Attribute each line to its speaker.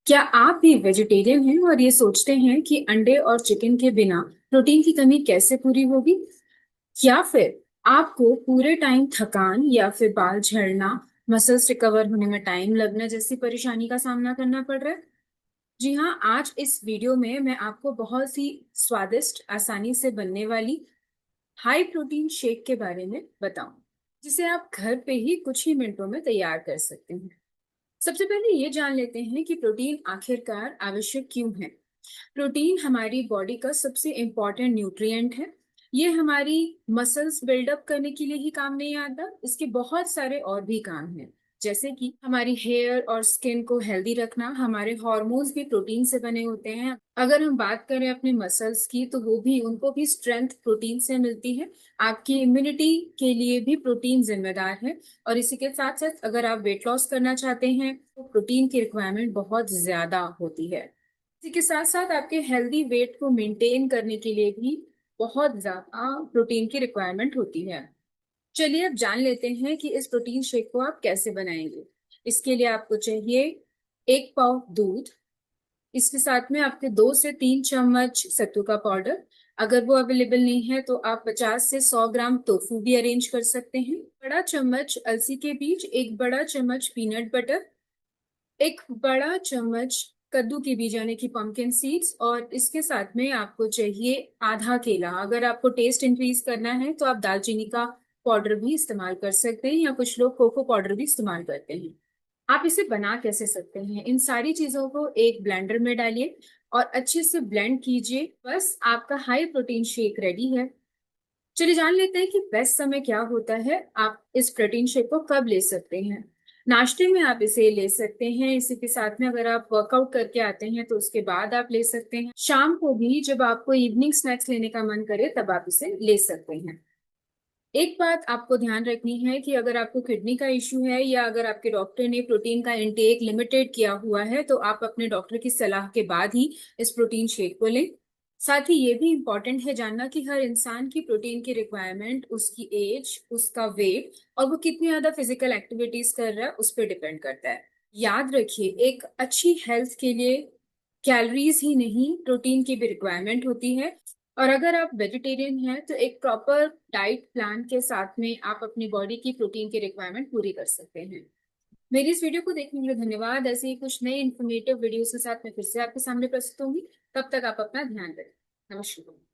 Speaker 1: क्या आप भी वेजिटेरियन हैं और ये सोचते हैं कि अंडे और चिकन के बिना प्रोटीन की कमी कैसे पूरी होगी? या फिर आपको पूरे टाइम थकान या फिर बाल झड़ना, मसल्स रिकवर होने में टाइम लगना जैसी परेशानी का सामना करना पड़ रहा है? जी हाँ, आज इस वीडियो में मैं आपको बहुत सी स्वादिष्ट, आसानी से बनने वाली हाई प्रोटीन शेक के बारे में बताऊं, जिसे आप घर पे ही कुछ ही मिनटों में तैयार कर सकते हैं। सबसे पहले ये जान लेते हैं कि प्रोटीन आखिरकार आवश्यक क्यों है। प्रोटीन हमारी बॉडी का सबसे इम्पॉर्टेंट न्यूट्रिएंट है। ये हमारी मसल्स बिल्डअप करने के लिए ही काम नहीं आता, इसके बहुत सारे और भी काम हैं। जैसे कि हमारी हेयर और स्किन को हेल्दी रखना, हमारे हॉर्मोन्स भी प्रोटीन से बने होते हैं। अगर हम बात करें अपने मसल्स की, तो उनको भी स्ट्रेंथ प्रोटीन से मिलती है। आपकी इम्यूनिटी के लिए भी प्रोटीन जिम्मेदार है। और इसी के साथ साथ अगर आप वेट लॉस करना चाहते हैं तो प्रोटीन की रिक्वायरमेंट बहुत ज्यादा होती है। इसी के साथ साथ आपके हेल्दी वेट को मेंटेन करने के लिए भी बहुत ज्यादा प्रोटीन की रिक्वायरमेंट होती है। चलिए अब जान लेते हैं कि इस प्रोटीन शेक को आप कैसे बनाएंगे। इसके लिए आपको चाहिए 1 पाव दूध। इसके साथ में आपके 2 से 3 चम्मच सत्तू का पाउडर। अगर वो अवेलेबल नहीं है तो आप 50 से 100 ग्राम टोफू भी अरेंज कर सकते हैं। बड़ा चम्मच अलसी के बीज, 1 बड़ा चम्मच पीनट बटर, 1 बड़ा चम्मच कद्दू के बीज यानी कि पंपकिन सीड्स, और इसके साथ में आपको चाहिए आधा केला। अगर आपको टेस्ट इंक्रीज करना है तो आप दालचीनी का पाउडर भी इस्तेमाल कर सकते हैं, या कुछ लोग कोको पाउडर भी इस्तेमाल करते हैं। आप इसे बना कैसे सकते हैं? इन सारी चीजों को एक ब्लेंडर में डालिए और अच्छे से ब्लेंड कीजिए। बस आपका हाई प्रोटीन शेक रेडी है। चलिए जान लेते हैं कि बेस्ट समय क्या होता है। आप इस प्रोटीन शेक को कब ले सकते हैं? नाश्ते में आप इसे ले सकते हैं। इसी के साथ में अगर आप वर्कआउट करके आते हैं तो उसके बाद आप ले सकते हैं। शाम को भी जब आपको इवनिंग स्नैक्स लेने का मन करे तब आप इसे ले सकते हैं। एक बात आपको ध्यान रखनी है कि अगर आपको किडनी का इश्यू है या अगर आपके डॉक्टर ने प्रोटीन का इंटेक लिमिटेड किया हुआ है तो आप अपने डॉक्टर की सलाह के बाद ही इस प्रोटीन शेक को लें। साथ ही ये भी इम्पोर्टेंट है जानना कि हर इंसान की प्रोटीन की रिक्वायरमेंट उसकी एज, उसका वेट और वो कितनी ज्यादा फिजिकल एक्टिविटीज कर रहा है उस पर डिपेंड करता है। याद रखिए, एक अच्छी हेल्थ के लिए कैलोरीज ही नहीं, प्रोटीन की भी रिक्वायरमेंट होती है। और अगर आप वेजिटेरियन हैं तो एक प्रॉपर डाइट प्लान के साथ में आप अपनी बॉडी की प्रोटीन की रिक्वायरमेंट पूरी कर सकते हैं। मेरी इस वीडियो को देखने के लिए धन्यवाद। ऐसे ही कुछ नए इन्फॉर्मेटिव वीडियोस के साथ मैं फिर से आपके सामने प्रस्तुत होंगी। तब तक आप अपना ध्यान रखें। नमस्कार।